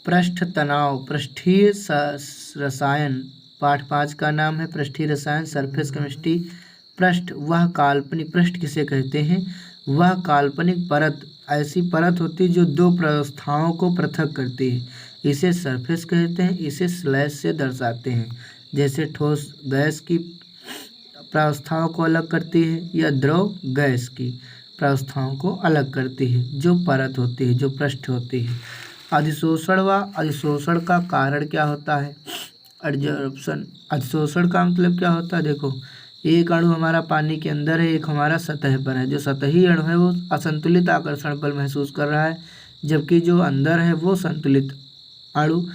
पृष्ठ तनाव, पृष्ठीय रसायन, पाठ 5 का नाम है पृष्ठीय रसायन, सरफेस केमिस्ट्री। पृष्ठ, वह काल्पनिक, पृष्ठ किसे कहते हैं? वह काल्पनिक परत, ऐसी परत होती है जो दो प्रावस्थाओं को पृथक करती है, इसे सरफेस कहते हैं। इसे स्लैश से दर्शाते हैं, जैसे ठोस गैस की प्रावस्थाओं को अलग करती है या द्रव गैस की प्रावस्थाओं को अलग करती है, जो परत होती है, जो पृष्ठ होती है। अधिशोषण व अधिशोषण का कारण क्या होता है? एब्जॉर्प्शन। अधिशोषण का मतलब क्या होता है? देखो, एक अणु हमारा पानी के अंदर है, एक हमारा सतह पर है। जो सतही अणु है वो असंतुलित आकर्षण बल महसूस कर रहा है, जबकि जो अंदर है वो संतुलित अणु,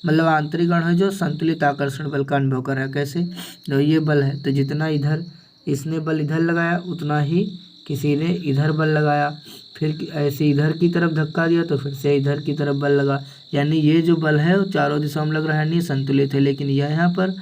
मतलब आंतरिक अणु है, जो संतुलित आकर्षण बल का अनुभव कर रहा है। कैसे? तो ये बल है, तो जितना इधर इसने बल इधर लगाया उतना ही किसी ने इधर बल लगाया, फिर ऐसे इधर की तरफ धक्का दिया तो फिर से इधर की तरफ बल लगा, यानी ये जो बल है वो चारों दिशाओं में लग रहा है, नहीं संतुलित है। लेकिन यह यहाँ पर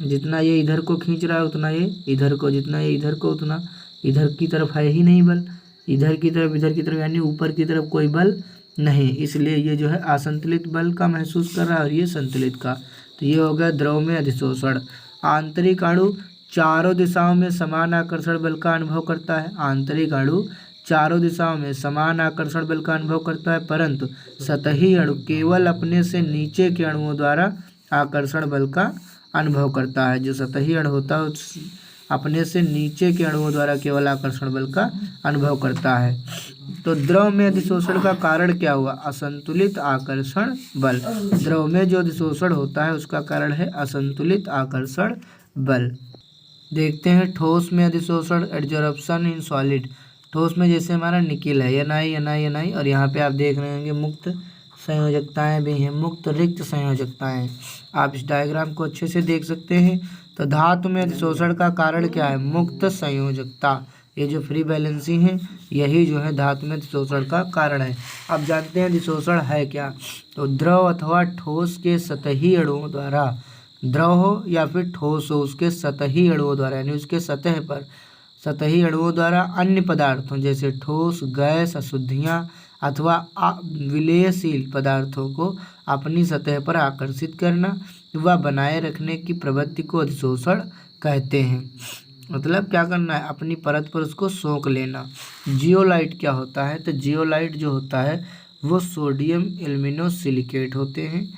जितना ये इधर को खींच रहा है उतना ये इधर को, जितना ये इधर को उतना इधर की तरफ है ही नहीं बल, इधर की तरफ यानी ऊपर की तरफ कोई बल नहीं, इसलिए ये जो है असंतुलित बल का महसूस कर रहा है और ये संतुलित का। तो ये हो गया द्रव में अधिशोषण। आंतरिक अणु चारों दिशाओं में समान आकर्षण बल का अनुभव करता है। आंतरिक अणु चारों दिशाओं में समान आकर्षण बल का अनुभव करता है, परंतु सतही अणु केवल अपने से नीचे के अणुओं द्वारा आकर्षण बल का अनुभव करता है। जो सतही अणु होता है अपने से नीचे के अणुओं द्वारा केवल आकर्षण बल का अनुभव करता है। तो द्रव में अधिशोषण का कारण क्या हुआ? असंतुलित आकर्षण बल। द्रव में जो अधिशोषण होता है उसका कारण है असंतुलित आकर्षण बल। देखते हैं ठोस में अधिशोषण, एडजॉर्प्शन इन सॉलिड। ठोस में जैसे हमारा निकिल है, NI, और यहाँ पे आप देख रहे होंगे मुक्त संयोजकताएं भी हैं, मुक्त रिक्त संयोजकताएं। आप इस डायग्राम को अच्छे से देख सकते हैं। तो धातु में अधिशोषण का कारण क्या है? मुक्त संयोजकता। ये जो फ्री बैलेंसी है यही जो है धातु में अधिशोषण का कारण है। अब जानते हैं अधिशोषण है क्या। तो द्रव अथवा ठोस के सतही अणुओं द्वारा, द्रव हो या फिर ठोस हो, उसके सतही अणुओं द्वारा यानी उसके सतह पर सतही अणुओं द्वारा अन्य पदार्थों जैसे ठोस, गैस, अशुद्धियाँ अथवा विलयशील पदार्थों को अपनी सतह पर आकर्षित करना व बनाए रखने की प्रवृत्ति को अधिशोषण कहते हैं। मतलब क्या करना है? अपनी परत पर उसको सोख लेना। जियोलाइट क्या होता है? तो जियोलाइट जो होता है वो सोडियम एल्यूमिनो सिलिकेट होते हैं,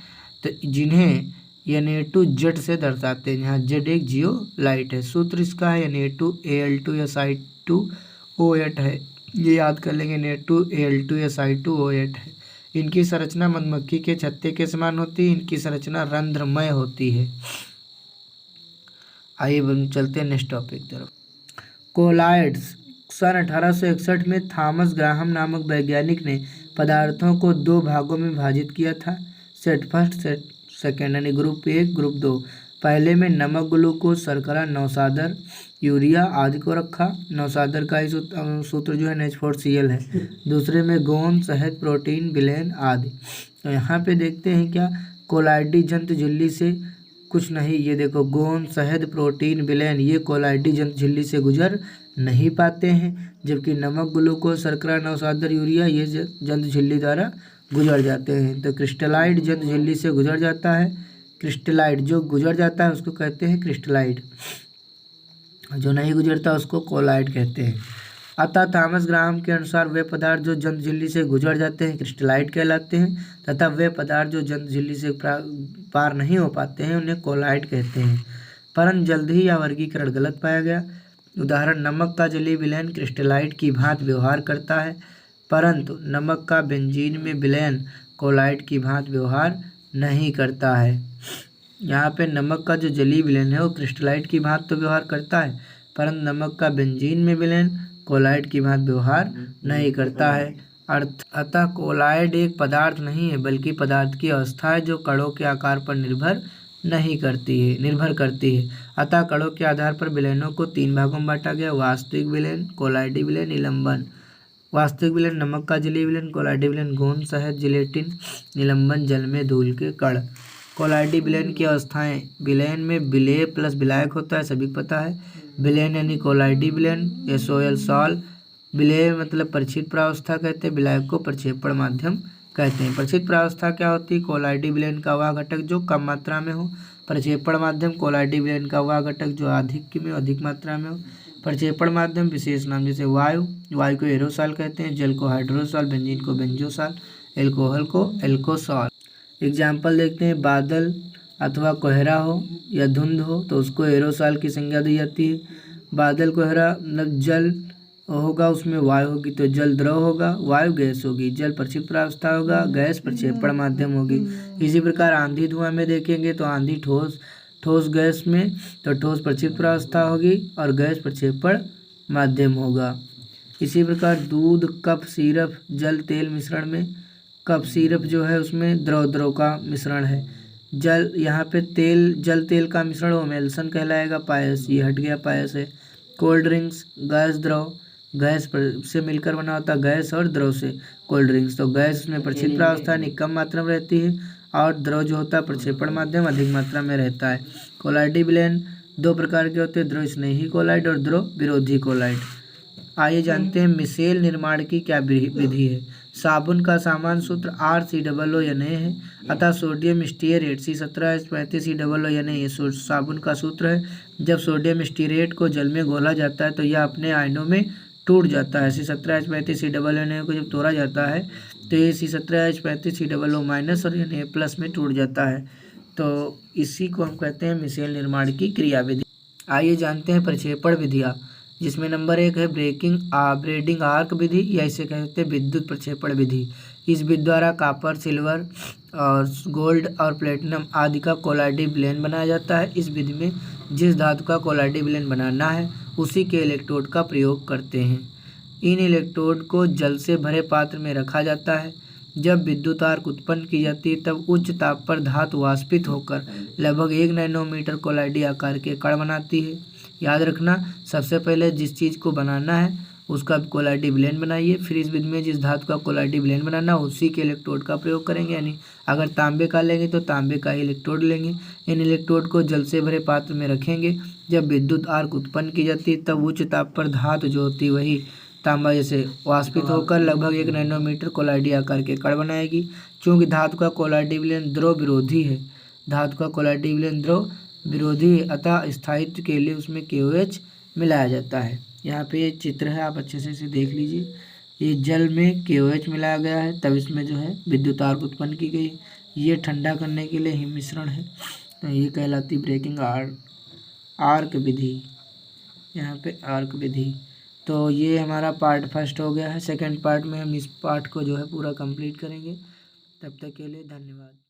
तो जिन्हें Na2Z से दर्शाते हैं। यहाँ Z एक जियोलाइट है। सूत्र इसका है Na2Al2SI2O8 है, ये याद कर लेंगे। Na2Al2SI2O8 है। इनकी संरचना मधुमक्खी के छत्ते के समान होती है। इनकी संरचना रंध्रमय होती है। आइए हम चलते हैं नेक्स्ट टॉपिक तरफ। कोलाइड्स। सन 1861 में थॉमस ग्राहम नामक वैज्ञानिक ने पदार्थों को दो भागों में विभाजित किया था, सेट फर्स्ट सेट सेकेंड, यानी ग्रुप 1 ग्रुप 2। पहले में नमक, ग्लूकोज, शर्करा, नौसादर, यूरिया आदि को रखा। नौसादर का ही सूत्र जो है NH4Cl है। दूसरे में गोंद, शहद, प्रोटीन, विलेन आदि। तो यहाँ पे देखते हैं क्या, कोलाइडी जंतु झिल्ली से कुछ नहीं, ये देखो गोंद, शहद, प्रोटीन, विलेन, ये कोलाइडी जंतु झिल्ली से गुजर नहीं पाते हैं, जबकि नमक, ग्लूकोज, शर्करा, नौसादर, यूरिया ये जंतु झिल्ली द्वारा गुजर जाते हैं। तो क्रिस्टलाइड जंतु झिल्ली से गुजर जाता है। क्रिस्टलाइड जो गुजर जाता है उसको कहते हैं क्रिस्टलाइड, जो नहीं गुजरता उसको कोलाइड कहते हैं। अतः थॉमस ग्राहम के अनुसार वे पदार्थ जो जंतु झिल्ली से गुजर जाते हैं क्रिस्टलाइड कहलाते हैं, तथा वे पदार्थ जो जंतु झिल्ली से पार नहीं हो पाते हैं उन्हें कोलाइड कहते हैं। परंतु जल्द ही यह वर्गीकरण गलत पाया गया। उदाहरण, नमक का जलीय विलयन क्रिस्टलाइड की भांति व्यवहार करता है, परंतु नमक का बेंजीन में विलयन कोलाइड की भांति व्यवहार नहीं करता है। यहाँ पे नमक का जो जलीय विलयन है वो क्रिस्टलाइड की भांति तो व्यवहार करता है, परंतु नमक का बेंजीन में विलयन कोलाइड की भांति व्यवहार नहीं करता है। अतः कोलाइड एक पदार्थ नहीं है बल्कि पदार्थ की अवस्था है जो कणों के आकार पर निर्भर करती है। अतः कणों के आधार पर विलयनों को 3 भागों में बांटा गया, वास्तविक विलयन, कोलाइडी विलयन, निलंबन। वास्तविक विलयन नमक का जलीय विलयन, कोलाइडी विलयन गोंद, शहद, जिलेटिन, निलंबन जल में धूल के कण। कोलाइडी विलयन की अवस्थाएं, विलयन में विलेय प्लस विलायक होता है, सभी पता है। विलयन यानी कोलाइडी विलयन, SOL सॉल। विलेय मतलब परिचित प्रावस्था कहते हैं, विलायक को प्रक्षेपण माध्यम कहते हैं। प्रक्षेपित प्रावस्था क्या होती है? कोलाइडी विलयन का वह घटक जो कम मात्रा में हो। प्रक्षेपण माध्यम कोलाइडी विलयन का वह घटक जो अधिक मात्रा में हो। प्रक्षेपण माध्यम विशेष नाम जैसे वायु को एरोसॉल कहते हैं, जल को हाइड्रोसॉल, बेंजीन को बेंजोसॉल, एल्कोहल को एल्कोसॉल। एग्जाम्पल देखते हैं, बादल अथवा कोहरा हो या धुंध हो तो उसको एरोसॉल की संज्ञा दी जाती है। बादल कोहरा मतलब जल होगा, उसमें वायु होगी तो जल द्रव होगा, वायु गैस होगी, जल प्रक्षेपित प्रावस्था होगा, गैस प्रक्षेपण माध्यम होगी। इसी प्रकार आंधी धुआं में देखेंगे तो आंधी ठोस गैस में तो ठोस प्रक्षेपित प्रावस्था होगी और गैस प्रक्षेपण माध्यम होगा। इसी प्रकार दूध, कफ सिरप, जल तेल मिश्रण में कफ सिरप जो है उसमें द्रव का मिश्रण है। जल यहाँ पे जल तेल का मिश्रण ओमेल्सन कहलाएगा। पायस, ये हट गया, पायस है। कोल्ड ड्रिंक्स, गैस द्रव, गैस से मिलकर बना होता है, गैस और द्रव से कोल्ड ड्रिंक्स। तो गैस में प्रक्षेपित प्रावस्था कम मात्रा में रहती है और द्रव जो होता है प्रक्षेपण माध्यम अधिक मात्रा में रहता है। कोलाइडी विलयन दो प्रकार के होते हैं, द्रव स्नेही कोलाइड और द्रव विरोधी कोलाइड। आइए जानते हैं मिसेल निर्माण की क्या विधि है। साबुन का सामान्य सूत्र RCOONA है, अतः सोडियम स्टीयरेट C17H35COONA ये साबुन का सूत्र है। जब सोडियम स्टीयरेट को जल में घोला जाता है तो यह अपने आयनों में टूट जाता है। C17H35COONA को जब तोड़ा जाता है तो ये C17H35COO- और Na+ में टूट जाता है। तो इसी को हम कहते हैं मिसेल निर्माण की क्रियाविधि। आइए जानते हैं प्रक्षेपण विधियाँ, जिसमें नंबर 1 है ब्रेडिंग आर्क विधि या इसे कहते हैं विद्युत प्रक्षेपण विधि। इस विधि द्वारा कॉपर, सिल्वर और गोल्ड और प्लेटिनम आदि का कोलाइडी विलयन बनाया जाता है। इस विधि में जिस धातु का कोलाइडी विलयन बनाना है उसी के इलेक्ट्रोड का प्रयोग करते हैं। इन इलेक्ट्रोड को जल से भरे पात्र में रखा जाता है। जब विद्युत आर्क उत्पन्न की जाती है तब उच्च ताप पर धातु वाष्पित होकर लगभग 1 नैनोमीटर कोलाइडी आकार के कण बनाती है। याद रखना, सबसे पहले जिस चीज़ को बनाना है उसका कोलाइडी विलयन बनाइए, फिर इस विधि में जिस धातु का कोलाइडी विलयन बनाना है उसी के इलेक्ट्रोड का प्रयोग करेंगे। यानी अगर तांबे का लेंगे तो तांबे का ही इलेक्ट्रोड लेंगे। इन इलेक्ट्रोड को जल से भरे पात्र में रखेंगे। जब विद्युत आर्क उत्पन्न की जाती है तब उच्च ताप पर धातु जो होती है वही तांबा जैसे वाष्पित होकर लगभग 1 नैनोमीटर कोलाइडी आकार के कण बनाएगी। चूँकि धातु का कोलाइडी विलयन द्रव विरोधी है, अतः स्थायित्व के लिए उसमें KOH मिलाया जाता है। यहाँ पे ये चित्र है, आप अच्छे से इसे देख लीजिए। ये जल में KOH मिलाया गया है तब इसमें जो है विद्युत आर्क उत्पन्न की गई। ये ठंडा करने के लिए हिम मिश्रण है, तो ये कहलाती ब्रेकिंग आर्क विधि। यहाँ पे आर्क विधि। तो ये हमारा पार्ट फर्स्ट हो गया है। सेकंड पार्ट में हम इस पार्ट को जो है पूरा कंप्लीट करेंगे। तब तक के लिए धन्यवाद।